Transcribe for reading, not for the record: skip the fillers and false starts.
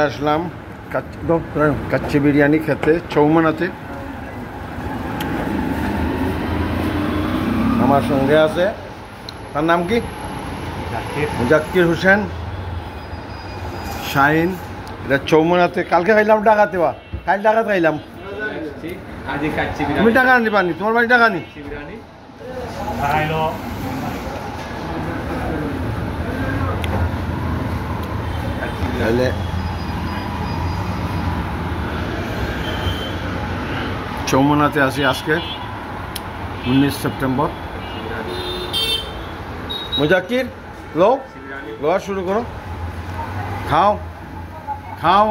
আসলাম কাচ্চি বিরিয়ানি খেতে চৌমানাতে। আমার সঙ্গে আছে, তার নাম কি? জাকির হোসেন, শাহিন। এটা চৌমানাতে কালকে খাইলাম, ডাকাতে বা কাল ডাকাত খাইলাম। তুমি টাকা আনি পানি, তোমার বাড়ি টাকা আনি। তাহলে চৌমানাতে আসি আজকে 19 সেপ্টেম্বর। মুজাক্কির লোয়া শুরু করো, খাও খাও।